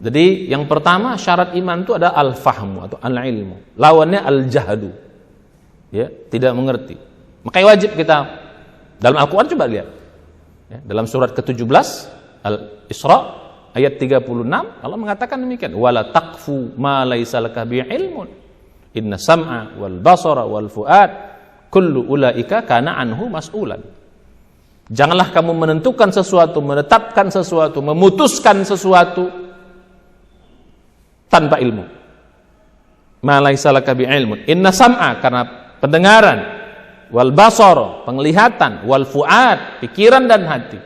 Jadi yang pertama syarat iman itu ada al-fahmu atau al-ilmu. Lawannya al-jahdu. Ya, tidak mengerti. Makanya wajib kita dalam Al-Qur'an coba lihat. Ya, dalam surat ke-17 Al-Isra ayat 36 Allah mengatakan demikian, wala taqfu ma laisa laka bihi ilmun. Inna sam'a wal basara wal fuad kullu ulaika kana anhu mas'ulan. Janganlah kamu menentukan sesuatu, menetapkan sesuatu, memutuskan sesuatu tanpa ilmu. Ma laisa laka bi ilmun. Inna sam'a, karena pendengaran, wal basara, penglihatan, wal fuad, pikiran dan hati.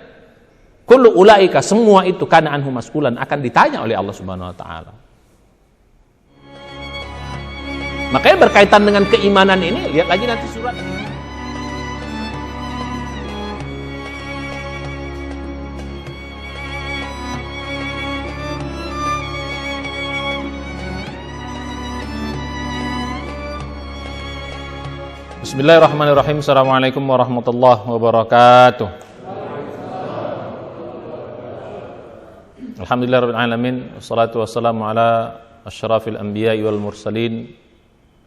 Kullu ulaika, semua itu kana anhu mas'ulan, akan ditanya oleh Allah Subhanahu wa taala. Makanya berkaitan dengan keimanan ini, lihat lagi nanti surat. Bismillahirrahmanirrahim. Assalamualaikum warahmatullahi wabarakatuh. Alhamdulillahirabbil alamin, wassalatu wassalamu ala asyrafil anbiya'i wal mursalin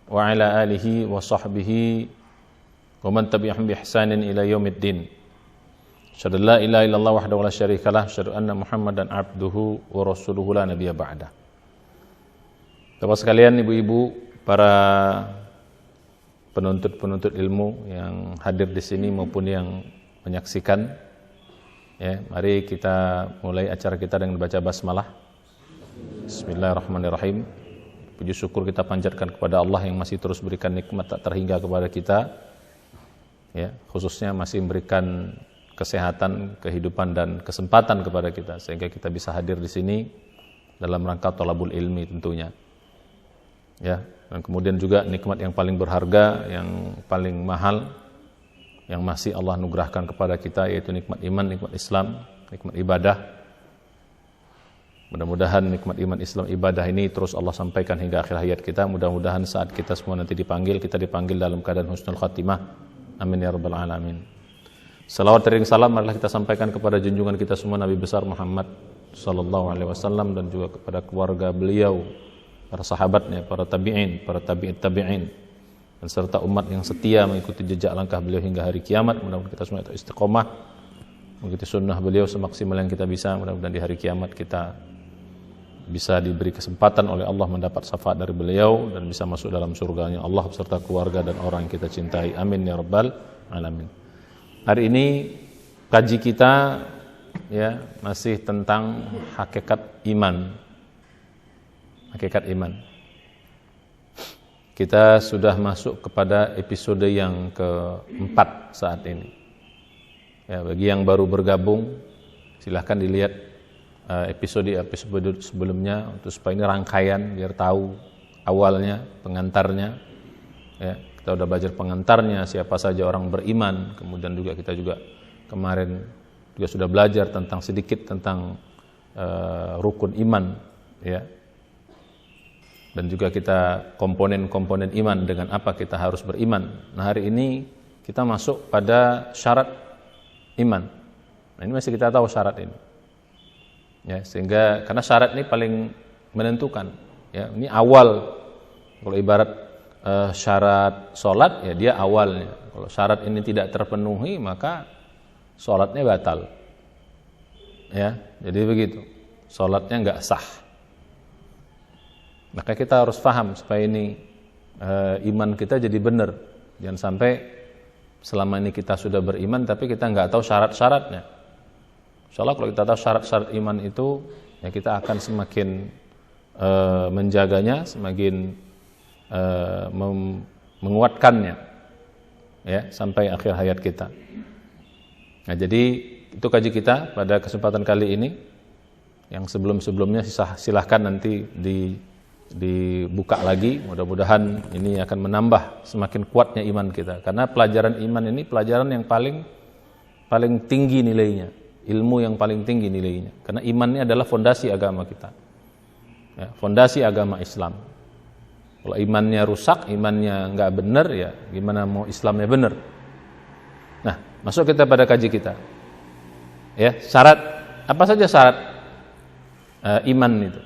wa ala alihi wa sahbihi wa man tabi'ahum bi ihsanin ila yaumiddin. Asyhadu an la ilaha illallah wahdahu la syarikalah, asyhadu anna Muhammadan abduhu wa rasuluhu la nabiyya ba'da. Bapak sekalian, ibu-ibu, para penuntut-penuntut ilmu yang hadir di sini maupun yang menyaksikan, ya, mari kita mulai acara kita dengan baca basmalah. Bismillahirrahmanirrahim. Puji syukur kita panjatkan kepada Allah yang masih terus berikan nikmat tak terhingga kepada kita, ya, khususnya masih memberikan kesehatan, kehidupan dan kesempatan kepada kita sehingga kita bisa hadir di sini dalam rangka thalabul ilmi tentunya. Ya, dan kemudian juga nikmat yang paling berharga, yang paling mahal yang masih Allah anugerahkan kepada kita, yaitu nikmat iman, nikmat Islam, nikmat ibadah. Mudah-mudahan nikmat iman, Islam, ibadah ini terus Allah sampaikan hingga akhir hayat kita. Mudah-mudahan saat kita semua nanti dipanggil, kita dipanggil dalam keadaan husnul khatimah. Amin ya rabbal alamin. Salawat dan salam marilah kita sampaikan kepada junjungan kita semua Nabi besar Muhammad sallallahu alaihi wasallam, dan juga kepada keluarga beliau, para sahabatnya, para tabi'in, para tabi'in, dan serta umat yang setia mengikuti jejak langkah beliau hingga hari kiamat. Mudah-mudahan kita semua itu istiqomah mengikuti sunnah beliau semaksimal yang kita bisa. Mudah-mudahan di hari kiamat kita bisa diberi kesempatan oleh Allah mendapat syafaat dari beliau dan bisa masuk dalam surganya Allah beserta keluarga dan orang yang kita cintai. Amin ya rabbal alamin. Hari ini kaji kita, ya, masih tentang hakikat iman. Hakikat iman. Kita sudah masuk kepada episode yang keempat saat ini. Ya, bagi yang baru bergabung, silahkan dilihat episode sebelumnya untuk supaya ini rangkaian biar tahu awalnya, pengantarnya. Ya, kita udah belajar pengantarnya, siapa saja orang beriman. Kemudian juga kita juga kemarin juga sudah belajar tentang sedikit tentang rukun iman, ya. Dan juga kita komponen-komponen iman, dengan apa kita harus beriman. Nah, hari ini kita masuk pada syarat iman. Nah, ini masih kita tahu syarat ini. Ya, sehingga karena syarat ini paling menentukan, ya. Ini awal. Kalau ibarat syarat sholat, ya dia awalnya. Kalau syarat ini tidak terpenuhi, maka sholatnya batal. Ya, jadi begitu. Sholatnya enggak sah. Maka kita harus paham supaya ini iman kita jadi benar. Jangan sampai selama ini kita sudah beriman tapi kita nggak tahu syarat-syaratnya. Insyaallah kalau kita tahu syarat-syarat iman itu, ya kita akan semakin menjaganya, semakin menguatkannya, ya, sampai akhir hayat kita. Nah, jadi itu kaji kita pada kesempatan kali ini. Yang sebelum-sebelumnya silahkan nanti dibuka lagi. Mudah-mudahan ini akan menambah semakin kuatnya iman kita, karena pelajaran iman ini pelajaran yang paling tinggi nilainya, ilmu yang paling tinggi nilainya, karena iman ini adalah fondasi agama kita, ya, fondasi agama Islam. Kalau imannya rusak, imannya nggak benar, ya gimana mau Islamnya benar. Nah, masuk kita pada kaji kita, ya. Syarat apa saja syarat iman itu?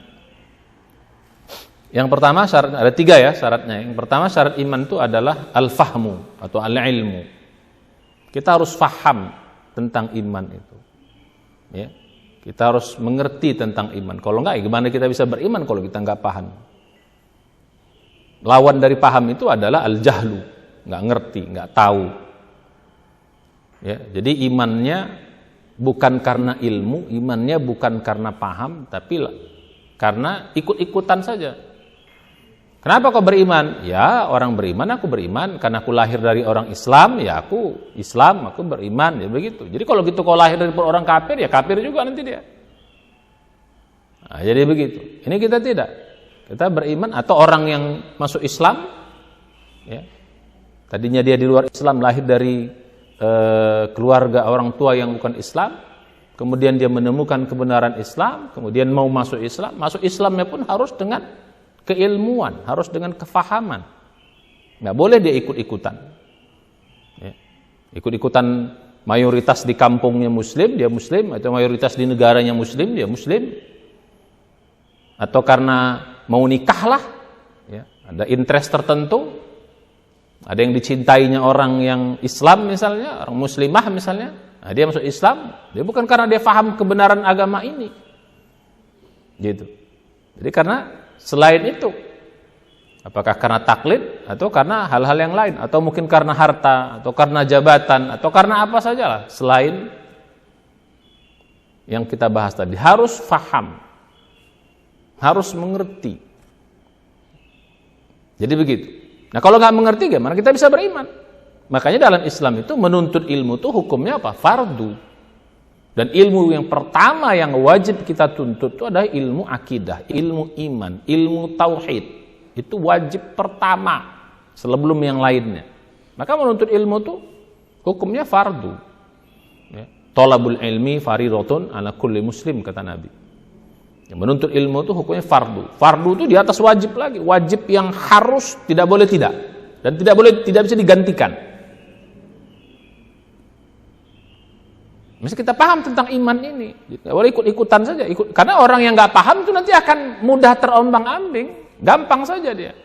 Yang pertama syarat, ada 3 ya syaratnya. Yang pertama syarat iman itu adalah al-fahmu atau al-ilmu. Kita harus faham tentang iman itu. Ya. Kita harus mengerti tentang iman. Kalau enggak, gimana kita bisa beriman kalau kita enggak paham? Lawan dari paham itu adalah al-jahlu, enggak ngerti, enggak tahu. Ya, jadi imannya bukan karena ilmu, imannya bukan karena paham, tapi karena ikut-ikutan saja. Kenapa kau beriman? Ya, orang beriman, aku beriman karena aku lahir dari orang Islam, ya aku Islam, aku beriman, ya begitu. Jadi kalau gitu kau lahir dari orang kafir, ya kafir juga nanti dia. Nah, jadi begitu. Ini kita tidak. Kita beriman atau orang yang masuk Islam, ya, tadinya dia di luar Islam, lahir dari keluarga orang tua yang bukan Islam, kemudian dia menemukan kebenaran Islam, kemudian mau masuk Islam. Masuk Islamnya pun harus dengan keilmuan, harus dengan kefahaman. Nggak boleh dia ikut-ikutan. Ya. Ikut-ikutan mayoritas di kampungnya Muslim, dia Muslim, atau mayoritas di negaranya Muslim, dia Muslim. Atau karena mau nikah lah, ya, ada interest tertentu, ada yang dicintainya orang yang Islam misalnya, orang Muslimah misalnya, nah, dia masuk Islam, dia bukan karena dia paham kebenaran agama ini, gitu. Jadi karena selain itu, apakah karena taklid atau karena hal-hal yang lain, atau mungkin karena harta, atau karena jabatan, atau karena apa sajalah selain yang kita bahas tadi, harus faham, harus mengerti. Jadi begitu. Nah, kalau nggak mengerti gimana kita bisa beriman? Makanya dalam Islam itu menuntut ilmu itu hukumnya apa? Fardu. Dan ilmu yang pertama yang wajib kita tuntut itu adalah ilmu akidah, ilmu iman, ilmu tauhid. Itu wajib pertama sebelum yang lainnya. Maka menuntut ilmu itu hukumnya fardu. Ya. Thalabul ilmi faridatun ala kulli muslim, kata Nabi. Ya, menuntut ilmu itu hukumnya fardu. Fardu itu di atas wajib lagi, wajib yang harus, tidak boleh tidak, dan tidak bisa digantikan. Mesti kita paham tentang iman ini. Tidak boleh ikut-ikutan saja. Karena orang yang nggak paham itu nanti akan mudah terombang-ambing, gampang saja dia.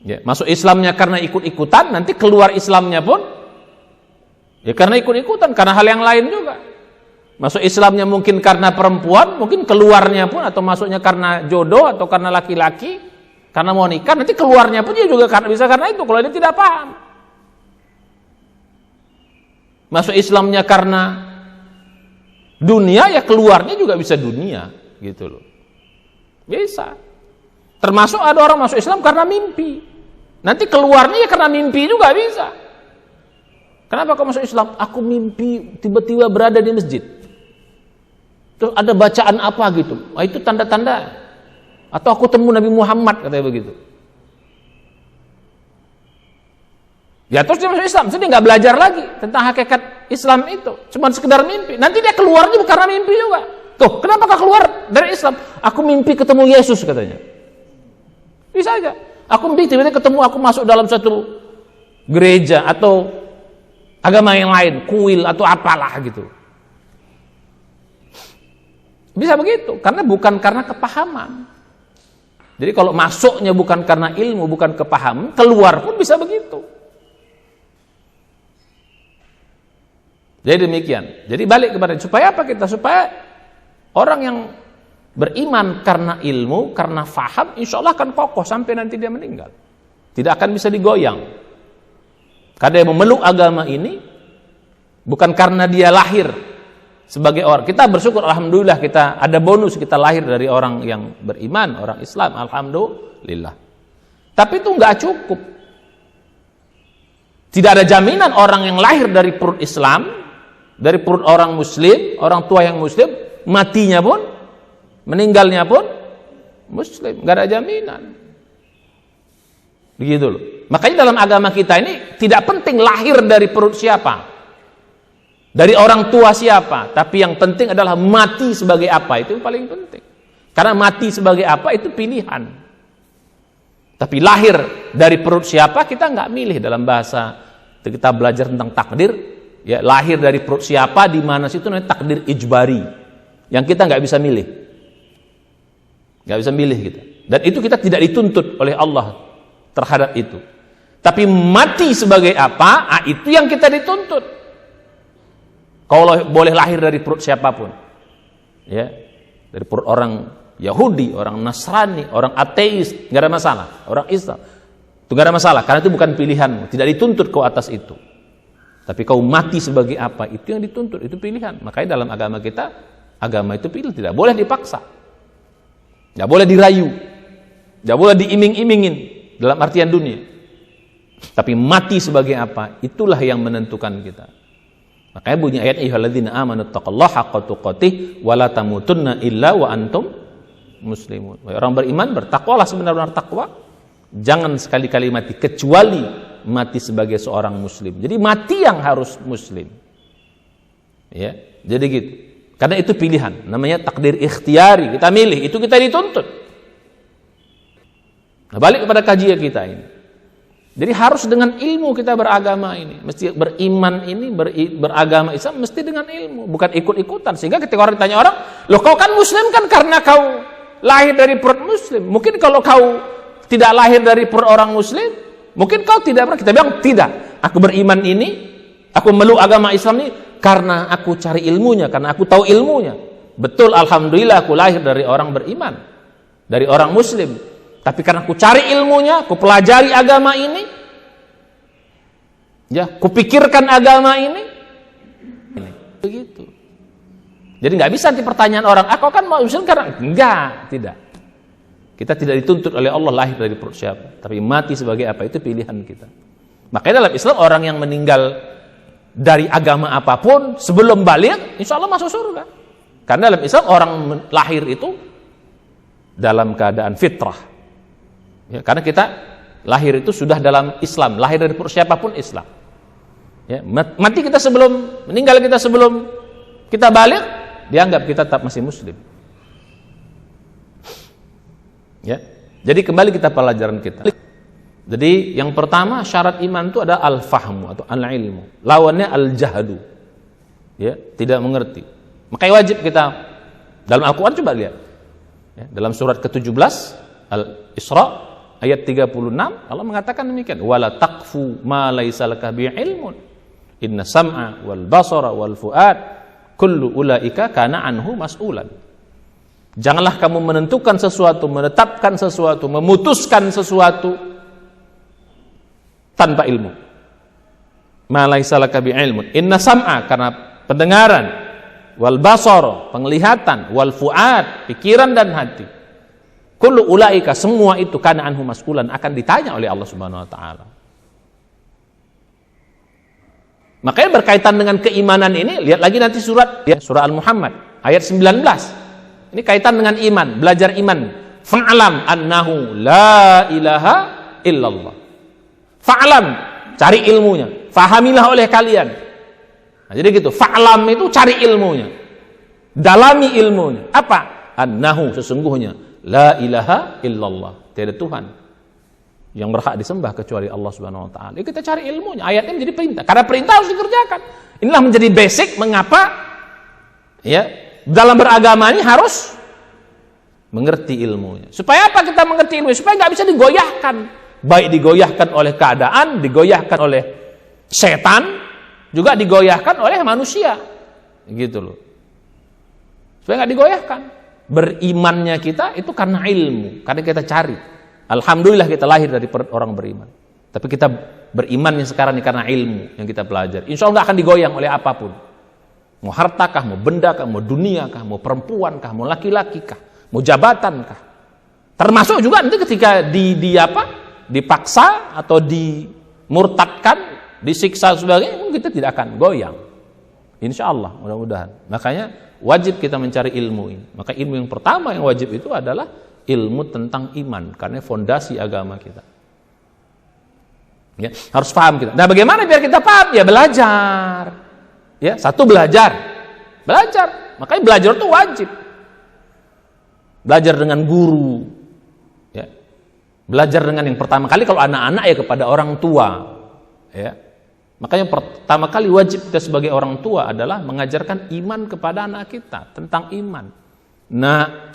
Ya, masuk Islamnya karena ikut-ikutan, nanti keluar Islamnya pun ya karena ikut-ikutan, karena hal yang lain juga. Masuk Islamnya mungkin karena perempuan, mungkin keluarnya pun atau masuknya karena jodoh atau karena laki-laki, karena mau nikah, nanti keluarnya pun dia juga bisa karena itu kalau dia tidak paham. Masuk Islamnya karena dunia, ya keluarnya juga bisa dunia, gitu loh. Bisa. Termasuk ada orang masuk Islam karena mimpi. Nanti keluarnya ya karena mimpi juga bisa. Kenapa kau masuk Islam? Aku mimpi tiba-tiba berada di masjid. Terus ada bacaan apa gitu. Nah, itu tanda-tanda. Atau aku temu Nabi Muhammad, katanya begitu. Ya terus dia masuk Islam, jadi nggak belajar lagi tentang hakikat Islam itu, cuma sekedar mimpi. Nanti dia keluarnya bukan karena mimpi juga. Tuh, kenapa kau keluar dari Islam? Aku mimpi ketemu Yesus, katanya. Bisa aja. Aku mimpi tiba-tiba ketemu, aku masuk dalam satu gereja atau agama yang lain, kuil atau apalah gitu. Bisa begitu, karena bukan karena kepahaman. Jadi kalau masuknya bukan karena ilmu, bukan kepahaman, keluar pun bisa begitu. Jadi demikian. Jadi balik kepada supaya apa kita? Supaya orang yang beriman karena ilmu, karena faham, insya Allah akan kokoh sampai nanti dia meninggal. Tidak akan bisa digoyang. Karena dia memeluk agama ini bukan karena dia lahir sebagai orang. Kita bersyukur, alhamdulillah kita ada bonus, kita lahir dari orang yang beriman, orang Islam, alhamdulillah. Tapi itu nggak cukup. Tidak ada jaminan orang yang lahir dari perut Islam, dari perut orang Muslim, orang tua yang Muslim, matinya pun, meninggalnya pun Muslim, nggak ada jaminan. Begitu loh. Makanya dalam agama kita ini tidak penting lahir dari perut siapa, dari orang tua siapa, tapi yang penting adalah mati sebagai apa, itu yang paling penting. Karena mati sebagai apa itu pilihan. Tapi lahir dari perut siapa kita nggak milih. Dalam bahasa kita belajar tentang takdir, ya lahir dari perut siapa di mana situ namanya takdir ijbari, yang kita nggak bisa milih. Nggak bisa milih kita. Dan itu kita tidak dituntut oleh Allah terhadap itu. Tapi mati sebagai apa? Itu yang kita dituntut. Kalau boleh lahir dari perut siapapun, ya, dari perut orang Yahudi, orang Nasrani, orang ateis, nggak ada masalah. Orang Islam, itu nggak ada masalah, karena itu bukan pilihanmu. Tidak dituntut kau atas itu. Tapi kau mati sebagai apa? Itu yang dituntut, itu pilihan. Makanya dalam agama kita, agama itu pilih, tidak boleh dipaksa, nggak boleh dirayu, nggak boleh diiming-imingin dalam artian dunia. Tapi mati sebagai apa? Itulah yang menentukan kita. Makanya bunyi ayat ayyuhalladzina amanu taqullaha haqqa tuqatih wa la tamutunna illa wa antum muslimun. Orang beriman bertakwalah sebenar-benar takwa. Jangan sekali-kali mati kecuali mati sebagai seorang muslim. Jadi mati yang harus muslim. Ya, jadi gitu. Karena itu pilihan, namanya takdir ikhtiari. Kita milih, itu kita dituntut. Nah, balik kepada kajian kita ini. Jadi harus dengan ilmu kita beragama ini. Mesti beriman ini, beragama Islam mesti dengan ilmu, bukan ikut-ikutan. Sehingga ketika orang ditanya orang, loh kau kan muslim kan karena kau lahir dari perut muslim. Mungkin kalau kau tidak lahir dari perut orang muslim, mungkin kau tidak pernah. Kita bilang tidak. Aku beriman ini, aku meluk agama Islam ini karena aku cari ilmunya, karena aku tahu ilmunya. Betul, alhamdulillah aku lahir dari orang beriman, dari orang muslim. Tapi karena aku cari ilmunya, aku pelajari agama ini, ya, kupikirkan agama ini begitu. Jadi nggak bisa nanti pertanyaan orang, kau kan mau muslim karena enggak, tidak. Kita tidak dituntut oleh Allah lahir dari perut siapa, tapi mati sebagai apa, itu pilihan kita. Makanya dalam Islam orang yang meninggal dari agama apapun sebelum balik, insya Allah masuk surga. Karena dalam Islam orang lahir itu dalam keadaan fitrah. Ya, karena kita lahir itu sudah dalam Islam, lahir dari perut siapapun Islam. Ya, mati kita sebelum, meninggal kita sebelum kita balik, dianggap kita tetap masih muslim. Ya, jadi kembali kita pelajaran kita. Jadi yang pertama syarat iman itu ada al-fahmu atau al-ilmu. Lawannya al-jahdu. Ya, tidak mengerti. Makanya wajib kita dalam Al-Qur'an coba lihat. Ya, dalam surat ke-17 Al-Isra ayat 36 Allah mengatakan demikian, wala taqfu ma laisa laka bi ilmun inna sam'a wal basara wal fuad kullu ulaika kana anhu mas'ulan. Janganlah kamu menentukan sesuatu, menetapkan sesuatu, memutuskan sesuatu tanpa ilmu. Ma laisa laka bi ilmun, inna sam'a karena pendengaran, wal basara penglihatan, wal fuad pikiran dan hati. Kullu ulaika semua itu kana anhu mas'ulan akan ditanya oleh Allah Subhanahu wa taala. Makanya berkaitan dengan keimanan ini, lihat lagi nanti surat surah Al-Muhammad ayat 19. Ini kaitan dengan iman, belajar iman. Fa'lam annahu la ilaha illallah. Fa'lam, cari ilmunya. Fahamilah oleh kalian. Nah, jadi gitu, fa'lam itu cari ilmunya. Dalami ilmunya. Apa? Annahu sesungguhnya la ilaha illallah, tiada Tuhan yang berhak disembah kecuali Allah Subhanahu wa taala. Kita cari ilmunya. Ayatnya menjadi perintah. Karena perintah harus dikerjakan. Inilah menjadi basic mengapa ya dalam beragama ini harus mengerti ilmunya. Supaya apa kita mengerti ilmunya? Supaya nggak bisa digoyahkan. Baik digoyahkan oleh keadaan, digoyahkan oleh setan, juga digoyahkan oleh manusia. Gitu loh. Supaya nggak digoyahkan. Berimannya kita itu karena ilmu, karena kita cari. Alhamdulillah kita lahir dari orang beriman. Tapi kita berimannya sekarang ini karena ilmu yang kita pelajari. Insya Allah nggak akan digoyang oleh apapun. Mau hartakah, mau bendakah, mau duniakah, mau perempuankah, mau laki-lakikah, mau jabatankah. Termasuk juga nanti ketika dipaksa atau dimurtadkan, disiksa sebagainya, kita tidak akan goyang. Insya Allah, mudah-mudahan. Makanya wajib kita mencari ilmu ini. Maka ilmu yang pertama yang wajib itu adalah ilmu tentang iman, karena fondasi agama kita. Ya, harus paham kita. Nah, bagaimana biar kita paham? Ya belajar. Ya, satu belajar. Makanya belajar itu wajib. Belajar dengan guru. Ya. Belajar dengan yang pertama kali kalau anak-anak ya kepada orang tua. Ya. Makanya pertama kali wajib kita sebagai orang tua adalah mengajarkan iman kepada anak kita, tentang iman. Nah,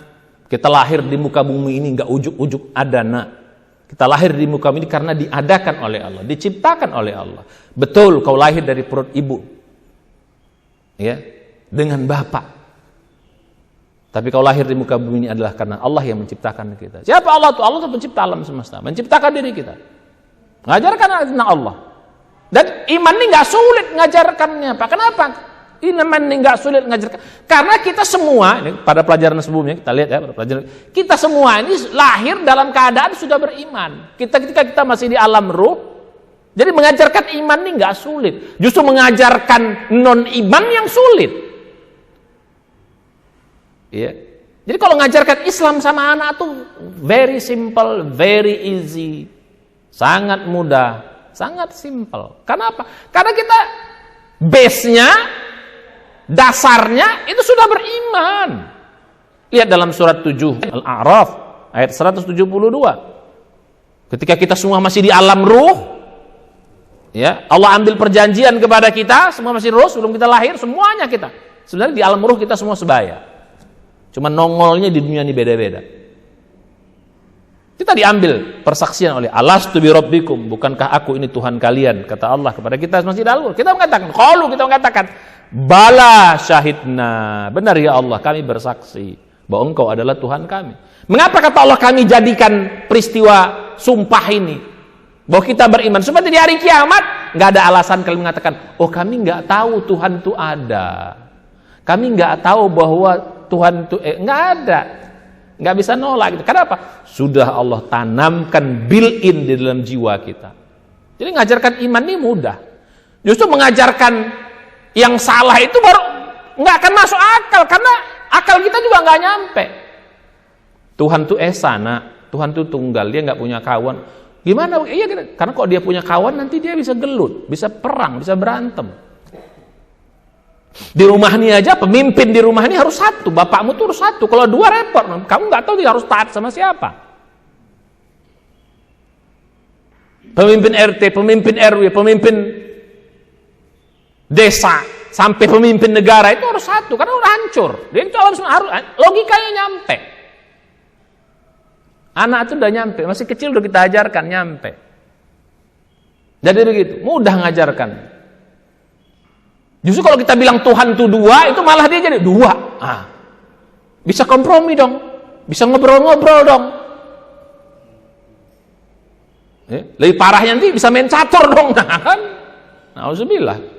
Kita lahir di muka bumi ini nggak ujuk-ujuk ada, nak. Kita lahir di muka bumi ini karena diadakan oleh Allah, diciptakan oleh Allah. Betul, kau lahir dari perut ibu, ya, dengan bapak. Tapi kau lahir di muka bumi ini adalah karena Allah yang menciptakan kita. Siapa Allah itu? Allah itu pencipta alam semesta, menciptakan diri kita. Mengajarkan tentang Allah. Dan iman ini nggak sulit ngajarkannya, Pak. Kenapa? Iman ini nggak sulit ngajarkan. Karena kita semua, ini pada pelajaran sebelumnya kita lihat ya, pada pelajaran kita semua ini lahir dalam keadaan sudah beriman. Ketika kita masih di alam ruh, jadi mengajarkan iman ini nggak sulit. Justru mengajarkan non iman yang sulit. Ya. Jadi kalau mengajarkan Islam sama anak tuh very simple, very easy, sangat mudah, sangat simple. Kenapa? Karena kita base-nya, dasarnya itu sudah beriman. Lihat dalam surat 7 Al-A'raf ayat 172. Ketika kita semua masih di alam ruh, ya, Allah ambil perjanjian kepada kita, semua masih ruh sebelum kita lahir, semuanya kita. Sebenarnya di alam ruh kita semua sebaya. Cuma nongolnya di dunia ini beda-beda. Kita diambil persaksian oleh Alastu bi rabbikum, bukankah aku ini Tuhan kalian, kata Allah kepada kita masih dalam. Kita mengatakan, kita mengatakan, bala syahidna, benar ya Allah, kami bersaksi bahwa engkau adalah Tuhan kami. Mengapa kata Allah kami jadikan peristiwa sumpah ini bahwa kita beriman supaya di hari kiamat nggak ada alasan kalian mengatakan, oh kami nggak tahu Tuhan itu ada, kami nggak tahu bahwa Tuhan itu nggak ada, nggak bisa nolak gitu. Kenapa? Sudah Allah tanamkan built-in di dalam jiwa kita. Jadi mengajarkan iman ini mudah. Justru mengajarkan yang salah itu baru nggak akan masuk akal, karena akal kita juga nggak nyampe. Tuhan itu esa, nak. Tuhan itu tunggal, dia nggak punya kawan. Gimana? Iya, karena kalau dia punya kawan nanti dia bisa gelut, bisa perang, bisa berantem. Di rumah ini aja, pemimpin di rumah ini harus satu, bapakmu tuh harus satu. Kalau dua repot, kamu nggak tahu dia harus taat sama siapa. Pemimpin RT, pemimpin RW, pemimpin desa, sampai pemimpin negara itu harus satu, karena udah hancur. Dia itu harus logikanya nyampe. Anak itu udah nyampe, masih kecil udah kita ajarkan nyampe. Jadi begitu, mudah ngajarkan. Justru kalau kita bilang Tuhan itu dua, itu malah dia jadi dua. Bisa kompromi dong, bisa ngobrol-ngobrol dong. Lebih parahnya nanti bisa main catur dong, kan? Nauzubillah.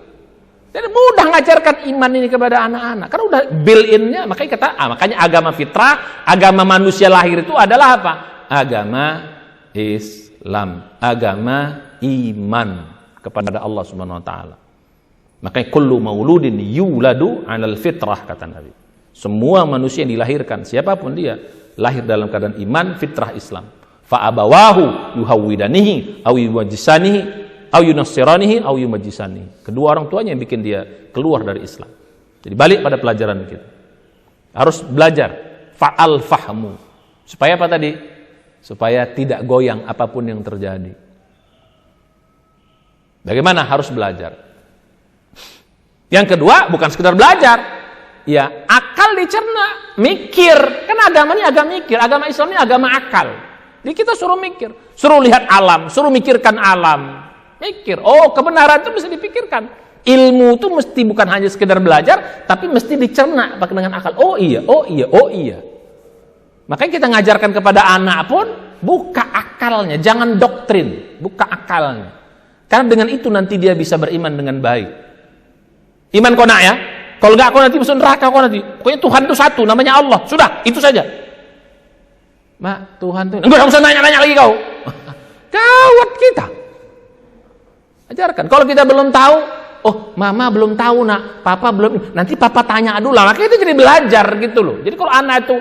Jadi mudah ngajarkan iman ini kepada anak-anak, karena udah built-in-nya. Makanya agama fitrah, agama manusia lahir itu adalah apa? Agama Islam, agama iman kepada Allah Subhanahu wa taala. Makanya kullu mauludin yuladu 'alal fitrah, kata Nabi. Semua manusia yang dilahirkan, siapapun dia, lahir dalam keadaan iman, fitrah Islam. Fa abawahu yuhawwidanihi aw yuwajjisanihi aw yunassiranihi aw yumajjisanihi. Kedua orang tuanya yang bikin dia keluar dari Islam. Jadi balik pada pelajaran kita. Harus belajar fa'al fahmu. Supaya apa tadi? Supaya tidak goyang apapun yang terjadi. Bagaimana? Harus belajar. Yang kedua, bukan sekedar belajar, ya akal dicerna, mikir. Kan agama ini agama mikir, agama Islam ini agama akal. Jadi kita suruh mikir, suruh lihat alam, suruh mikirkan alam, mikir. Oh, kebenaran itu bisa dipikirkan. Ilmu itu mesti bukan hanya sekedar belajar, tapi mesti dicerna dengan akal. Oh iya, oh iya, oh iya. Makanya kita ngajarkan kepada anak pun buka akalnya, jangan doktrin, buka akalnya. Karena dengan itu nanti dia bisa beriman dengan baik. Iman kau nak ya, kalau enggak kau nanti masuk neraka, kau nanti. Pokoknya Tuhan itu satu, namanya Allah. Sudah, itu saja. Mak, Tuhan itu enggak usah nanya-nanya lagi kau. Gawat kita. Ajarkan. Kalau kita belum tahu, oh mama belum tahu nak, papa belum. Nanti papa tanya dulu lah. Makanya itu jadi belajar gitu loh. Jadi kalau anak itu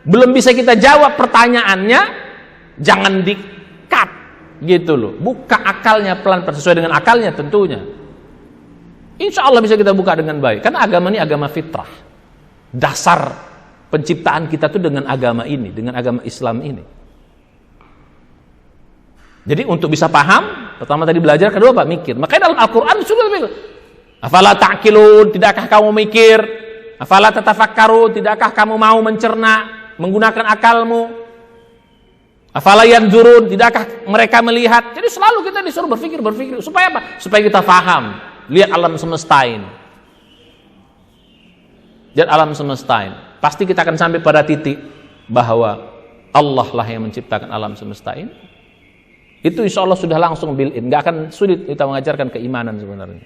belum bisa kita jawab pertanyaannya, jangan di-cut gitu loh. Buka akalnya pelan-pelan sesuai dengan akalnya tentunya. Insya Allah bisa kita buka dengan baik. Karena agama ini agama fitrah. Dasar penciptaan kita tuh dengan agama ini, dengan agama Islam ini. Jadi untuk bisa paham, pertama tadi belajar, kedua apa? Mikir. Makanya dalam Al-Quran sudah mikir. Afala ta'qilun, tidakkah kamu mikir? Afala tatafakkarun, tidakkah kamu mau mencerna? menggunakan akalmu? Afala yanzurun, tidakkah mereka melihat? Jadi selalu kita disuruh berpikir supaya apa? Supaya kita paham, lihat alam semesta ini. Lihat alam semesta ini. Pasti kita akan sampai pada titik bahwa Allah lah yang menciptakan alam semesta ini. Itu insya Allah sudah langsung built-in, nggak akan sulit kita mengajarkan keimanan sebenarnya.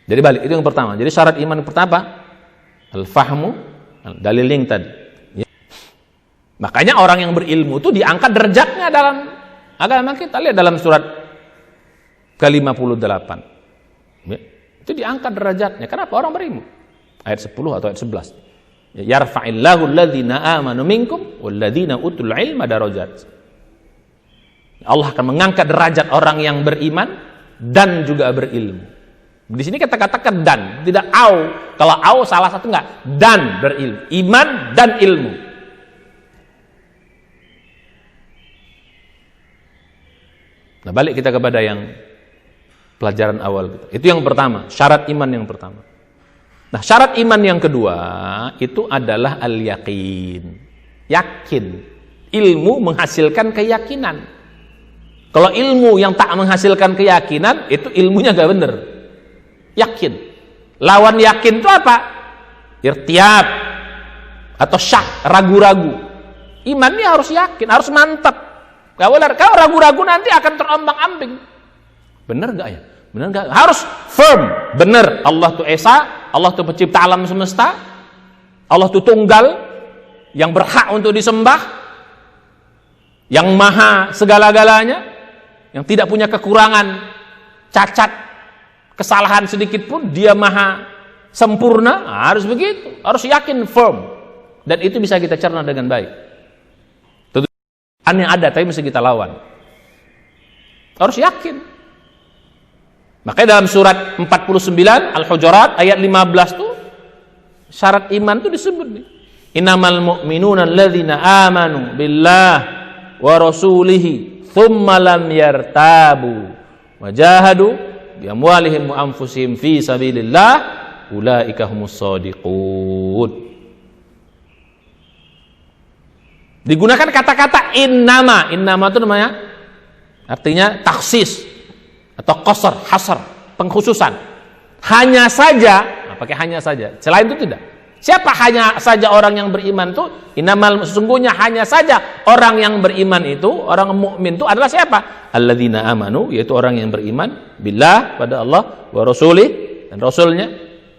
Jadi balik, itu yang pertama. Jadi syarat iman yang pertama al-fahmu, dalil yang tadi. Ya. Makanya orang yang berilmu itu diangkat derajatnya dalam agama kita. Lihat dalam surat ke-58. Ya. Itu diangkat derajatnya. Kenapa? Orang berilmu. Ayat 10 atau ayat 11. Yarfa'illahu alladhina amanu minkum walladhina utul ilma darajat. Allah akan mengangkat derajat orang yang beriman dan juga berilmu. Di sini kita katakan dan, tidak au. Kalau au salah satu enggak, dan berilmu, iman dan ilmu. Nah, balik kita kepada yang pelajaran awal kita. Itu yang pertama, syarat iman yang pertama. Nah, syarat iman yang kedua itu adalah al-yaqin. Yakin. Ilmu menghasilkan keyakinan. Kalau ilmu yang tak menghasilkan keyakinan, itu ilmunya enggak benar. Yakin. Lawan yakin itu apa? Irtiab atau syak, ragu-ragu. Imannya harus yakin, harus mantap. Kalau ragu-ragu nanti akan terombang-ambing. Benar enggak ya? Benar enggak? Harus firm, benar. Allah itu Esa, Allah itu pencipta alam semesta, Allah itu tunggal yang berhak untuk disembah, yang maha segala-galanya, yang tidak punya kekurangan, cacat, kesalahan sedikit pun, dia maha sempurna. Harus begitu, harus yakin, firm, dan itu bisa kita cerna dengan baik. Tentu yang ada tapi mesti kita lawan, harus yakin. Makanya dalam surat 49 Al-Hujurat ayat 15 tuh syarat iman tuh disebut nih, innamal mu'minuna alladzina amanu billah wa rasulihi thumma lam yartabu wajahadu bi amwalihim wa anfusihim fi sabilillah ulaika humus shadiqun. Digunakan kata-kata innama itu namanya artinya taksis atau qasar, hasar, pengkhususan. Hanya saja, pakai hanya saja. Selain itu tidak. Siapa hanya saja orang yang beriman itu? Innamal, sesungguhnya hanya saja orang yang beriman itu, orang mukmin itu adalah siapa? Alladzina amanu, yaitu orang yang beriman billah, pada Allah, wa rasulih, dan rasulnya.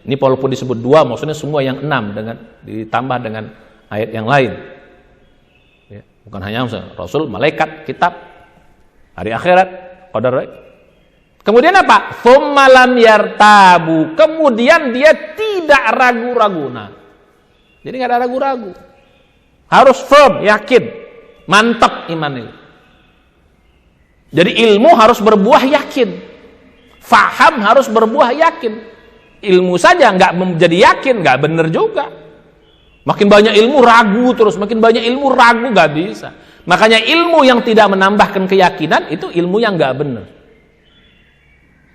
Ini walaupun disebut dua, maksudnya semua yang 6 dengan ditambah dengan ayat yang lain. Ya, bukan hanya rasul, malaikat, kitab, hari akhirat, qadar. Kemudian apa? Tsumma lam yartabu. Kemudian dia tidak ragu-ragu. Nah, jadi nggak ada ragu-ragu. Harus firm, yakin, mantap iman ini. Jadi ilmu harus berbuah yakin, faham harus berbuah yakin. Ilmu saja nggak menjadi yakin, nggak benar juga. Makin banyak ilmu ragu terus, makin banyak ilmu ragu, nggak bisa. Makanya ilmu yang tidak menambahkan keyakinan itu ilmu yang nggak benar.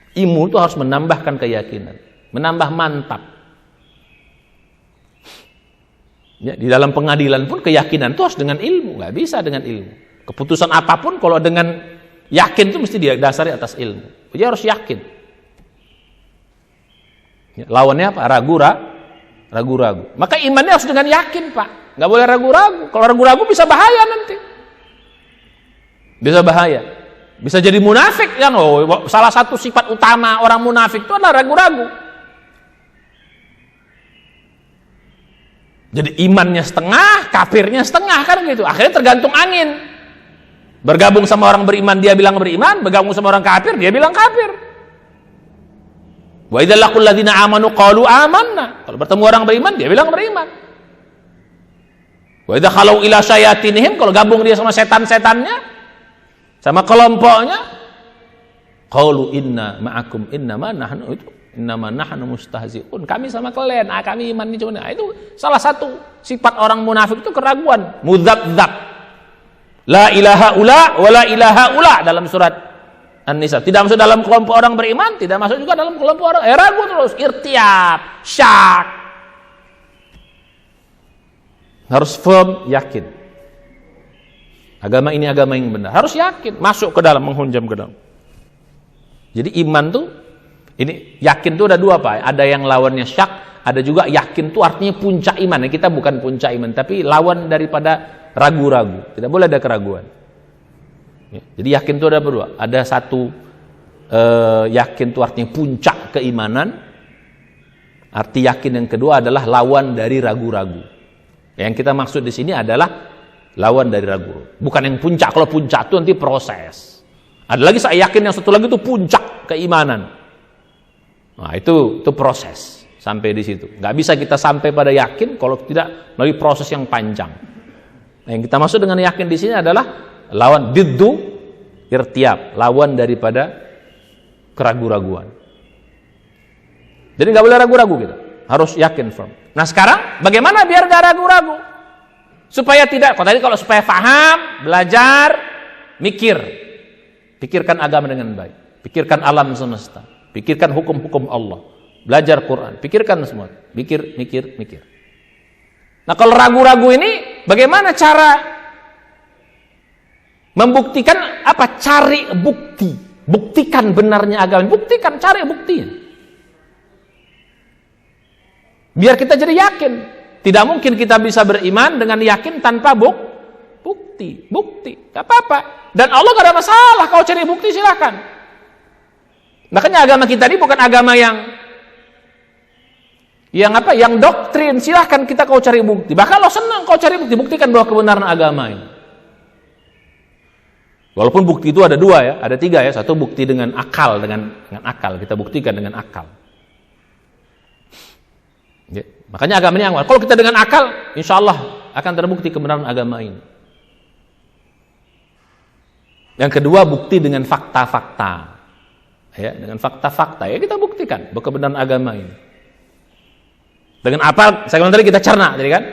Ilmu itu harus menambahkan keyakinan, menambah mantap. Ya, di dalam pengadilan pun keyakinan itu harus dengan ilmu, nggak bisa dengan ilmu. Keputusan apapun kalau dengan yakin itu mesti didasari atas ilmu. Jadi harus yakin. Ya, lawannya apa? Ragu-ragu. Maka imannya harus dengan yakin, Pak. Nggak boleh ragu-ragu. Kalau ragu-ragu bisa bahaya nanti. Bisa bahaya. Bisa jadi munafik kan? Oh, salah satu sifat utama orang munafik itu adalah ragu-ragu. Jadi imannya setengah, kafirnya setengah kan gitu. Akhirnya tergantung angin. Bergabung sama orang beriman dia bilang beriman, bergabung sama orang kafir dia bilang kafir. Wa idza laqul ladzina amanu qalu amanna. Kalau bertemu orang beriman dia bilang beriman. Wa idza khalau ila syayatinihim, kalau gabung dia sama setan-setannya, sama kelompoknya, qalu inna ma'akum innama nahnu mustahzi'un. Kami sama kalian, kami iman ini cuma. Itu salah satu sifat orang munafik itu keraguan, mudzabdzab. La ilaha ula wa la ilaha ula dalam surat An-Nisa. Tidak masuk dalam kelompok orang beriman, tidak masuk juga dalam kelompok orang ragu terus, irtiab, syak. Harus firm, yakin. Agama ini agama yang benar. Harus yakin, masuk ke dalam, menghunjam ke dalam. Jadi iman tuh, ini yakin tuh ada dua Pak. Ada yang lawannya syak, ada juga yakin tuh artinya puncak iman. Kita bukan puncak iman, tapi lawan daripada ragu-ragu. Tidak boleh ada keraguan. Jadi yakin tuh ada berdua. Ada satu yakin tuh artinya puncak keimanan. Arti yakin yang kedua adalah lawan dari ragu-ragu. Yang kita maksud di sini adalah lawan dari ragu. Bukan yang puncak. Kalau puncak itu nanti proses. Ada lagi saya yakin yang satu lagi itu puncak keimanan. Nah, itu proses sampai di situ. Nggak bisa kita sampai pada yakin kalau tidak melalui proses yang panjang. Nah, yang kita maksud dengan yakin di sini adalah lawan diddu irtiab, lawan daripada keraguan-raguan. Jadi nggak boleh ragu-ragu kita. Harus yakin firm. Nah sekarang bagaimana biar gak ragu-ragu? Supaya tidak, kalau supaya paham, belajar, mikir. Pikirkan agama dengan baik. Pikirkan alam semesta. Pikirkan hukum-hukum Allah. Belajar Quran. Pikirkan semua. Mikir. Nah kalau ragu-ragu ini, bagaimana cara membuktikan apa? Cari bukti. Buktikan benarnya agama. Buktikan, cari buktinya. Biar kita jadi yakin. Tidak mungkin kita bisa beriman dengan yakin tanpa bukti. Gak apa-apa. Dan Allah gak ada masalah. Kau cari bukti silakan. Makanya agama kita ini bukan agama yang doktrin. Silahkan kau cari bukti. Bahkan Allah senang kau cari bukti. Buktikan bahwa kebenaran agama ini. Walaupun bukti itu ada dua ya, ada tiga ya. Satu bukti dengan akal, dengan akal. Kita buktikan dengan akal. Ya. Makanya agama ini awal. Kalau kita dengan akal, insya Allah akan terbukti kebenaran agama ini. Yang kedua, bukti dengan fakta-fakta. Ya, dengan fakta-fakta ya kita buktikan bahwa kebenaran agama ini. Dengan apa? Saya bilang tadi kita cerna, tadi kan?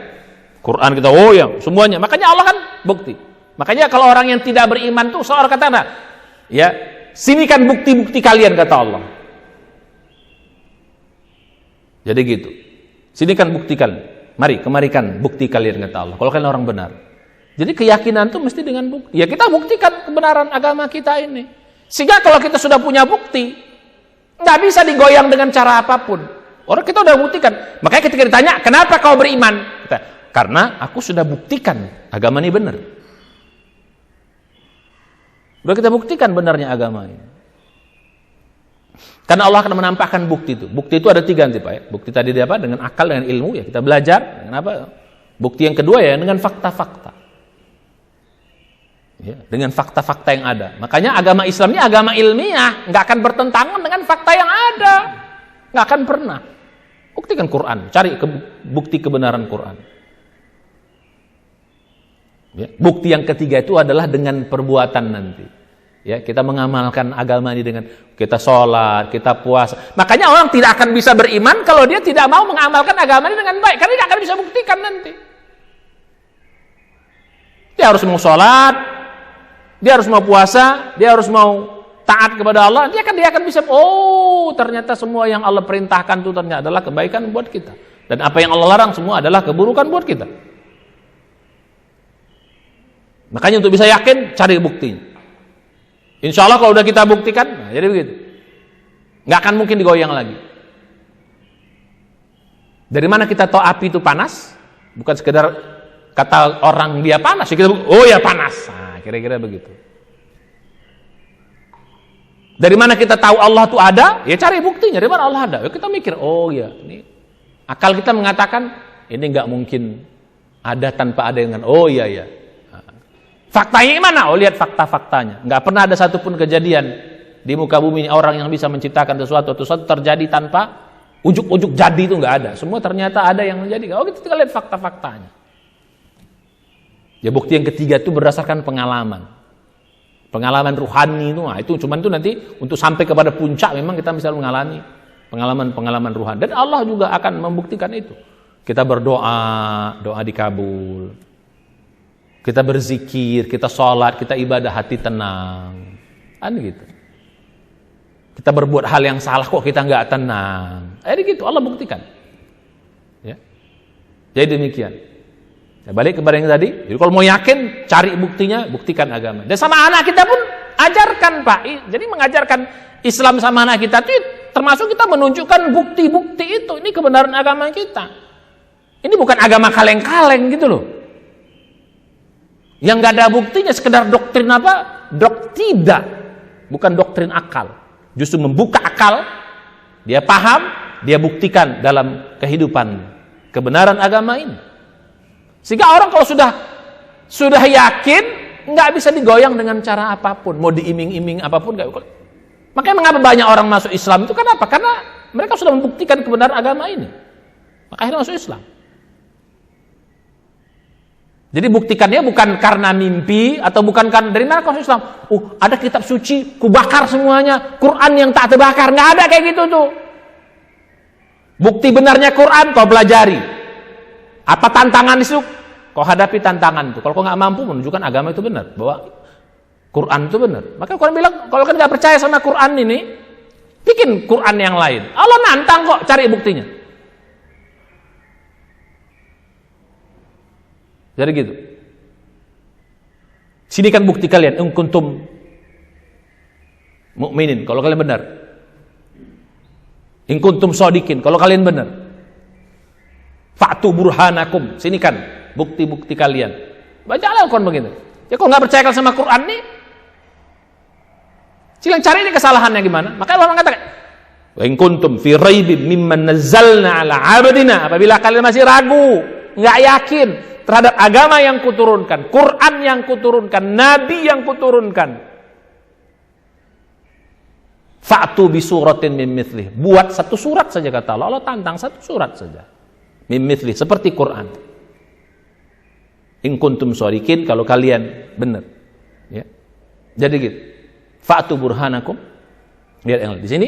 Quran kita, semuanya. Makanya Allah kan bukti. Makanya kalau orang yang tidak beriman tuh seorang kata, ya, sini kan bukti-bukti kalian kata Allah. Jadi gitu. Sini kan buktikan, kemarikan bukti kalian kata Allah. Kalau kalian orang benar. Jadi keyakinan itu mesti dengan bukti. Ya kita buktikan kebenaran agama kita ini. Sehingga kalau kita sudah punya bukti, nggak bisa digoyang dengan cara apapun. Orang kita udah buktikan. Makanya ketika ditanya, kenapa kau beriman? Karena aku sudah buktikan agama ini benar. Udah kita buktikan benarnya agama ini. Karena Allah akan menampakkan bukti itu. Bukti itu ada tiga nanti Pak ya. Bukti tadi dia apa? Dengan akal, dengan ilmu ya kita belajar. Dengan apa? Bukti yang kedua ya dengan fakta-fakta. Ya, dengan fakta-fakta yang ada. Makanya agama Islam ini agama ilmiah, nggak akan bertentangan dengan fakta yang ada. Nggak akan pernah. Buktikan Quran, cari bukti kebenaran Quran. Ya, bukti yang ketiga itu adalah dengan perbuatan nanti. Ya, kita mengamalkan agama ini dengan kita sholat, kita puasa. Makanya orang tidak akan bisa beriman kalau dia tidak mau mengamalkan agama ini dengan baik. Karena dia akan bisa buktikan nanti. Dia harus mau sholat, dia harus mau puasa, dia harus mau taat kepada Allah. Dia akan bisa, ternyata semua yang Allah perintahkan itu ternyata adalah kebaikan buat kita. Dan apa yang Allah larang semua adalah keburukan buat kita. Makanya untuk bisa yakin, cari buktinya. Insya Allah kalau udah kita buktikan, jadi begitu. Nggak akan mungkin digoyang lagi. Dari mana kita tahu api itu panas? Bukan sekedar kata orang dia panas, ya kita ya panas. Nah, kira-kira begitu. Dari mana kita tahu Allah itu ada? Ya cari buktinya. Dari mana Allah ada? Ya kita mikir, ini akal kita mengatakan ini nggak mungkin ada tanpa ada dengan iya. Faktanya mana? Lihat fakta-faktanya. Nggak pernah ada satupun kejadian di muka bumi ini orang yang bisa menciptakan sesuatu terjadi tanpa ujuk-ujuk jadi, itu nggak ada. Semua ternyata ada yang menjadi. Kita tinggal lihat fakta-faktanya. Ya bukti yang ketiga itu berdasarkan pengalaman. Pengalaman ruhani itu cuman itu nanti untuk sampai kepada puncak memang kita bisa mengalami pengalaman ruhani. Dan Allah juga akan membuktikan itu. Kita berdoa, doa dikabul. Kita berzikir, kita sholat, kita ibadah, hati tenang. Kan gitu. Kita berbuat hal yang salah kok kita nggak tenang. Jadi gitu, Allah buktikan. Ya. Jadi demikian. Balik kepada yang tadi. Jadi kalau mau yakin, cari buktinya, buktikan agama. Dan sama anak kita pun ajarkan, Pak. Jadi mengajarkan Islam sama anak kita itu termasuk kita menunjukkan bukti-bukti itu. Ini kebenaran agama kita. Ini bukan agama kaleng-kaleng gitu loh. Yang gak ada buktinya sekedar doktrin apa? Tidak. Bukan doktrin akal. Justru membuka akal, dia paham, dia buktikan dalam kehidupan kebenaran agama ini. Sehingga orang kalau sudah yakin, nggak bisa digoyang dengan cara apapun, mau diiming-iming apapun nggak. Makanya mengapa banyak orang masuk Islam itu kenapa? Karena mereka sudah membuktikan kebenaran agama ini, maka akhirnya masuk Islam. Jadi buktikannya bukan karena mimpi atau bukan karena dari mana kau masuk Islam. Ada kitab suci, ku bakar semuanya. Quran yang tak terbakar, nggak ada kayak gitu tuh. Bukti benarnya Quran kau pelajari. Apa tantangan itu? Kau hadapi tantangan itu. Kalau kau nggak mampu menunjukkan agama itu benar, bahwa Quran itu benar. Maka Quran bilang, kalau kan nggak percaya sama Quran ini, bikin Quran yang lain. Allah nantang kok, cari buktinya. Jadi gitu. Sini kan bukti kalian, in kuntum mu'minin, kalau kalian benar. In kuntum shodikin, kalau kalian benar. Fa'tu burhanakum, sini kan bukti-bukti kalian. Baca Al-Quran begitu. Ya kok nggak percaya sama Quran nih? Silang cari ini kesalahannya gimana? Maka Allah mengatakan, wa in kuntum fi raibin mimman nazzalna ala 'abdina, apabila kalian masih ragu, nggak yakin terhadap agama yang kuturunkan, Quran yang kuturunkan, Nabi yang kuturunkan, fa'tu bi suratin min mithlih, buat satu surat saja kata Allah. Allah tantang satu surat saja. Min mithlih, seperti Quran. In kuntum shodikin, kalau kalian benar. Ya. Jadi gitu. Fa'tu burhanakum. Lihat yang di sini.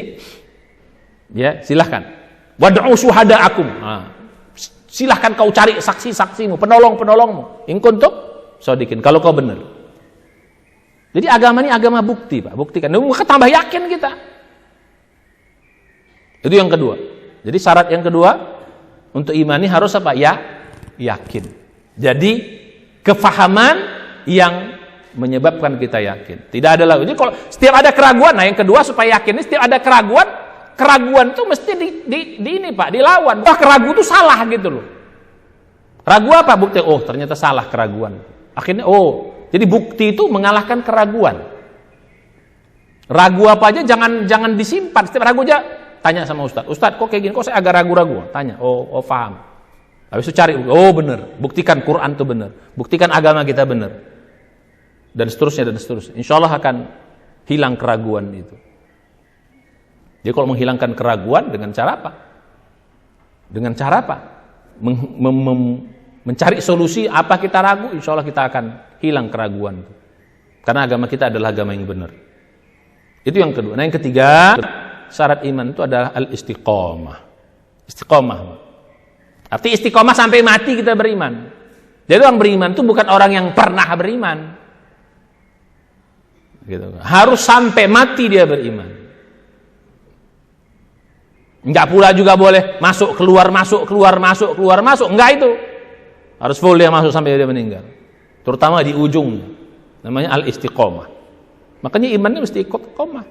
Ya, silahkan. Wad'u syuhada'akum. Silahkan kau cari saksi-saksimu, penolong-penolongmu. In kuntum shodikin, kalau kau benar. Jadi agama ini agama bukti, Pak. Buktikan. Maka tambah yakin kita. Itu yang kedua. Jadi syarat yang kedua untuk imani harus apa? Ya, yakin. Jadi kefahaman yang menyebabkan kita yakin. Tidak ada lagi. Jadi kalau setiap ada keraguan, nah yang kedua supaya yakin ini setiap ada keraguan itu mesti di ini Pak, dilawan. Wah, keraguan itu salah gitu loh. Ragu apa? Bukti. Oh, ternyata salah keraguan. Akhirnya jadi bukti itu mengalahkan keraguan. Ragu apa aja jangan disimpan. Setiap ragu aja tanya sama Ustadz, kok kayak gini, kok saya agak ragu-ragu? Tanya, paham. Habis itu cari, benar, buktikan Quran itu benar, buktikan agama kita benar, dan seterusnya. Insya Allah akan hilang keraguan itu. Jadi kalau menghilangkan keraguan dengan cara apa? Dengan cara apa? Mencari solusi apa kita ragu, insya Allah kita akan hilang keraguan itu. Karena agama kita adalah agama yang benar. Itu yang kedua. Nah yang ketiga, syarat iman itu adalah al-istiqomah. Istiqomah. Arti istiqomah sampai mati kita beriman. Jadi orang beriman itu bukan orang yang pernah beriman. Gitu. Harus sampai mati dia beriman. Enggak pula juga boleh masuk keluar. Enggak itu. Harus full dia masuk sampai dia meninggal. Terutama di ujungnya. Namanya al-istiqomah. Makanya imannya mesti istiqomah.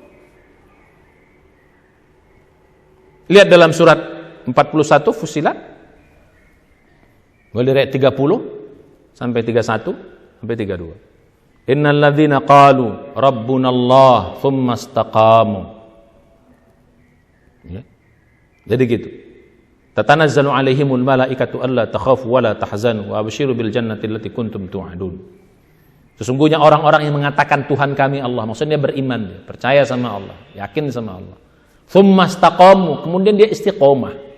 Lihat dalam surat 41 Fussilat. Boleh ayat 30 sampai 31 sampai 32. Innal ladzina qalu rabbunallah tsumma istaqamu. Ya. Jadi gitu. Tatanazzalu alaihimul malaikatu alla takhafu wa la tahzanu wa abshiru bil jannati allati kuntum tu'adun. Sesungguhnya orang-orang yang mengatakan Tuhan kami Allah, maksudnya beriman, percaya sama Allah, yakin sama Allah. Tsumma istaqamu, kemudian dia istiqomah.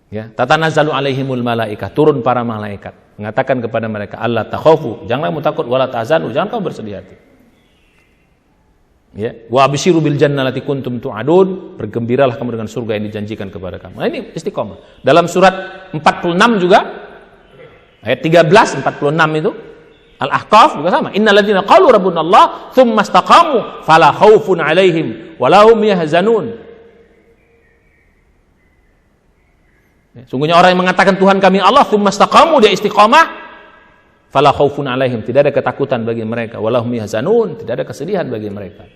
Ya, tatanazzalu alaihimul malaikah, turun para malaikat, mengatakan kepada mereka, Allah takhafu, janganlah kamu takut, wala tahzanu, jangan kamu bersedih hati. Ya, wa absyiru bil jannati kuntum tu'adun, bergembiralah kamu dengan surga yang dijanjikan kepada kamu. Nah, ini istiqomah. Dalam surat 46 juga ayat 13 46 itu Al-Ahqaf juga sama. Innal ladzina qalu rabbunallah tsumma istaqamu fala khaufun 'alaihim wa lahum yahzanun. Sungguhnya orang yang mengatakan Tuhan kami Allah, tsumma istaqamu, dia istiqamah, fala khaufun alaihim, tidak ada ketakutan bagi mereka, walahum yahzanun, tidak ada kesedihan bagi mereka.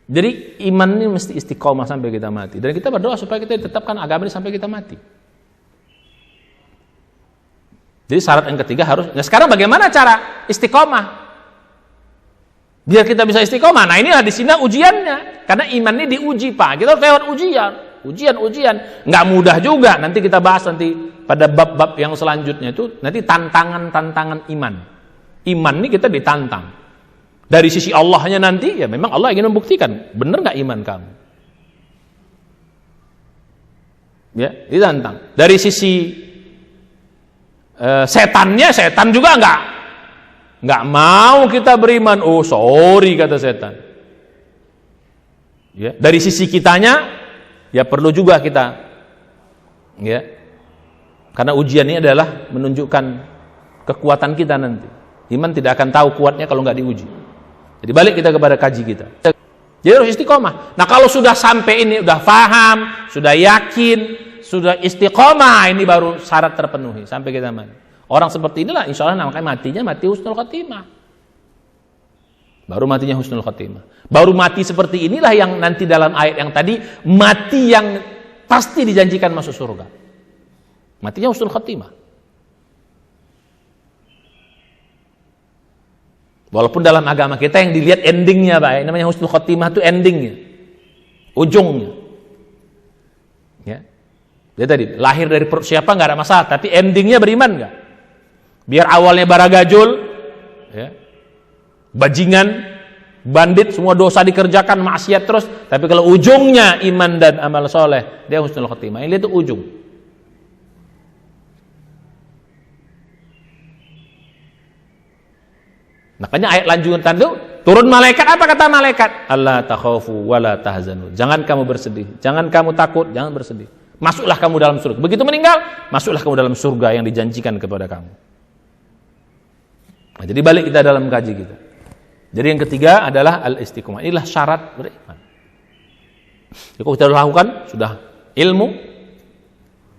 Jadi iman ini mesti istiqamah sampai kita mati. Dan kita berdoa supaya kita ditetapkan agama ini sampai kita mati. Jadi syarat yang ketiga harus. Nah sekarang bagaimana cara istiqamah? Biar kita bisa istiqamah. Nah inilah di sini ujiannya. Karena iman ini diuji Pak. Kita harus lewat ujian. Ujian. Nggak mudah juga. Nanti kita bahas nanti pada bab-bab yang selanjutnya itu. Nanti tantangan iman. Iman ini kita ditantang. Dari sisi Allahnya nanti, ya memang Allah ingin membuktikan. Benar nggak iman kamu? Ya, ditantang. Dari sisi setannya, setan juga nggak mau kita beriman. Oh sorry kata setan. Ya, dari sisi kitanya ya perlu juga kita, ya, karena ujian ini adalah menunjukkan kekuatan kita nanti. Iman tidak akan tahu kuatnya kalau nggak diuji. Jadi balik kita kepada kaji kita. Jadi harus istiqomah. Nah kalau sudah sampai ini, udah paham, sudah yakin, sudah istiqomah, ini baru syarat terpenuhi sampai kita mati. Orang seperti inilah insya Allah namanya matinya mati husnul khotimah. Baru matinya husnul khotimah. Baru mati seperti inilah yang nanti dalam ayat yang tadi, mati yang pasti dijanjikan masuk surga. Matinya husnul khotimah. Walaupun dalam agama kita yang dilihat endingnya Pak, namanya husnul khotimah itu endingnya, ujungnya. Ya. Dia tadi lahir dari perut siapa nggak ada masalah, tapi endingnya beriman nggak? Biar awalnya baragajul, ya, bajingan, bandit, semua dosa dikerjakan, maksiat terus, tapi kalau ujungnya iman dan amal soleh, dia husnul khotimah. Ini itu ujung. Makanya ayat lanjutan itu turun malaikat, apa kata malaikat? Allah takhafu wala tahzanu. Jangan kamu bersedih, jangan kamu takut, jangan bersedih. Masuklah kamu dalam surga. Begitu meninggal, masuklah kamu dalam surga yang dijanjikan kepada kamu. Nah, jadi balik kita dalam kaji kita. Jadi yang ketiga adalah al-istiqomah. Inilah syarat beriman. Jadi kalau kita lakukan sudah ilmu.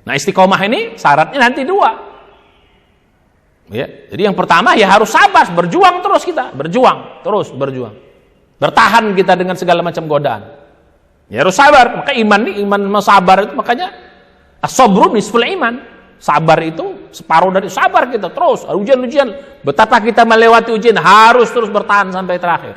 Nah istiqomah ini syaratnya nanti dua. Ya, jadi yang pertama ya harus sabar, berjuang terus kita, berjuang. Bertahan kita dengan segala macam godaan. Ya harus sabar. Maka iman sabar itu makanya as-sabru nisful iman. Sabar itu separuh dari sabar kita terus. Ujian-ujian, betapa kita melewati ujian, harus terus bertahan sampai terakhir.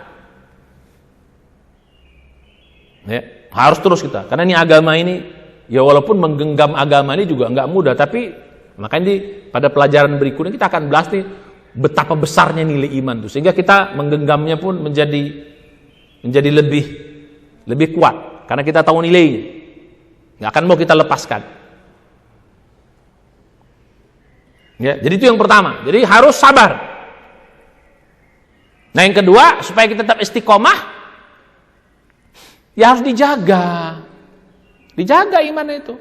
Ya, harus terus kita. Karena ini agama ini, ya walaupun menggenggam agama ini juga nggak mudah, tapi makanya pada pelajaran berikutnya kita akan bahas nih betapa besarnya nilai iman itu, sehingga kita menggenggamnya pun menjadi lebih kuat karena kita tahu nilainya. Nggak akan mau kita lepaskan. Ya, jadi itu yang pertama. Jadi harus sabar. Nah yang kedua, supaya kita tetap istiqomah, ya harus dijaga. Dijaga iman itu.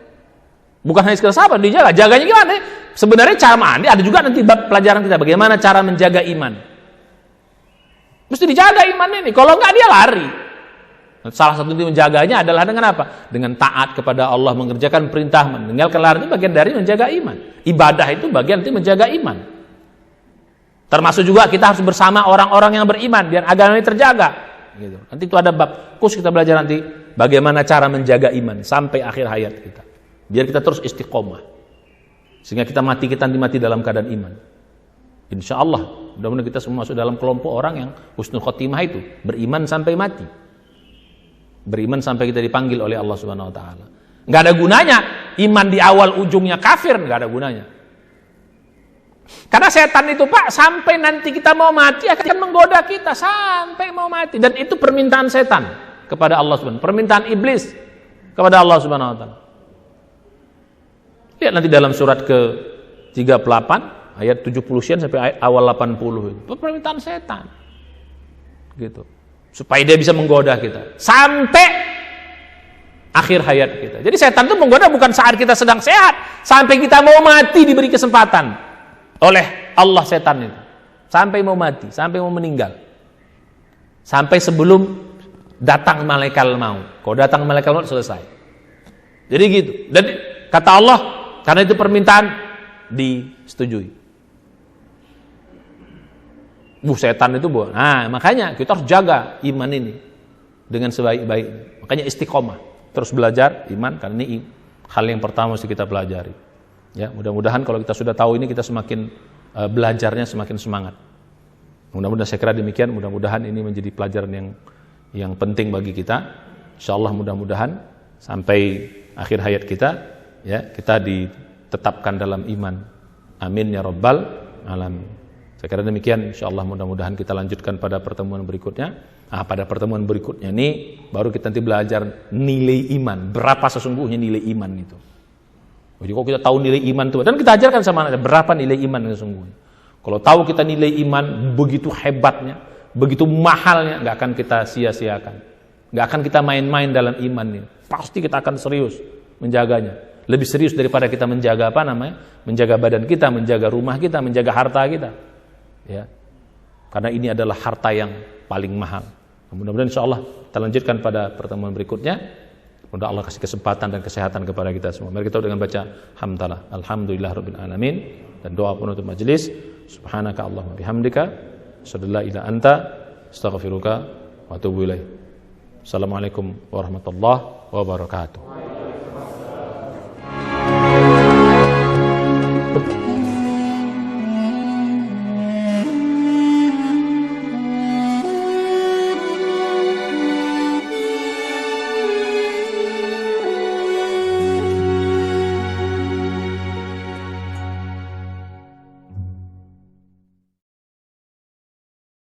Bukan hanya sekedar sabar, dijaga. Jaganya gimana? Sebenarnya cara mandi ada juga nanti bab pelajaran kita. Bagaimana cara menjaga iman. Mesti dijaga iman ini. Kalau enggak dia lari. Salah satu yang menjaganya adalah dengan apa? Dengan taat kepada Allah, mengerjakan perintah, meninggalkan larangan, itu bagian dari menjaga iman. Ibadah itu bagian dari menjaga iman. Termasuk juga kita harus bersama orang-orang yang beriman biar agama ini terjaga. Gitu. Nanti itu ada bab khusus kita belajar nanti bagaimana cara menjaga iman sampai akhir hayat kita. Biar kita terus istiqomah. Sehingga kita mati dalam keadaan iman. Insya Allah, mudah-mudahan kita semua masuk dalam kelompok orang yang husnul khotimah itu, beriman sampai mati. Beriman sampai kita dipanggil oleh Allah Subhanahu wa taala. Enggak ada gunanya iman di awal ujungnya kafir, enggak ada gunanya. Karena setan itu Pak, sampai nanti kita mau mati akan menggoda kita sampai mau mati, dan itu permintaan setan kepada Allah Subhanahu wa taala, permintaan iblis kepada Allah Subhanahu wa taala. Lihat nanti dalam surat ke-38 ayat 70 sekian sampai ayat awal 80 itu permintaan setan. Gitu. Supaya dia bisa menggoda kita sampai akhir hayat kita. Jadi setan itu menggoda bukan saat kita sedang sehat, sampai kita mau mati diberi kesempatan oleh Allah setan itu. Sampai mau mati, sampai mau meninggal. Sampai sebelum datang malaikat maut. Kalau datang malaikat maut selesai. Jadi gitu. Dan Kata Allah, karena itu permintaan disetujui. Setan itu buah. Nah, makanya kita harus jaga iman ini dengan sebaik-baiknya. Makanya istiqomah, terus belajar iman, karena ini hal yang pertama mesti kita pelajari. Ya, mudah-mudahan kalau kita sudah tahu ini, kita semakin belajarnya semakin semangat. Mudah-mudahan, saya kira demikian. Mudah-mudahan ini menjadi pelajaran yang penting bagi kita. Insyaallah mudah-mudahan sampai akhir hayat kita, ya, kita ditetapkan dalam iman. Amin ya rabbal alamin. Saya kira demikian, insyaallah mudah-mudahan kita lanjutkan pada pertemuan berikutnya. Pada pertemuan berikutnya ini baru kita nanti belajar nilai iman, berapa sesungguhnya nilai iman itu. Jadi kalau kita tahu nilai iman itu, dan kita ajarkan sama anak berapa nilai iman sesungguhnya. Kalau tahu kita nilai iman begitu hebatnya, begitu mahalnya, nggak akan kita sia-siakan, nggak akan kita main-main dalam iman ini. Pasti kita akan serius menjaganya, lebih serius daripada kita menjaga menjaga badan kita, menjaga rumah kita, menjaga harta kita. Ya, karena ini adalah harta yang paling mahal. Mudah-mudahan insyaallah kita lanjutkan pada pertemuan berikutnya. Mudah Allah kasih kesempatan dan kesehatan kepada kita semua. Mari kita dengan baca hamdalah, alhamdulillahirabbil alamin, dan doa penutup majelis. Subhanaka Allahumma bihamdika, asyhadu an la ilaha illa anta, astaghfiruka wa atubu ilaik. Assalamualaikum warahmatullahi wabarakatuh.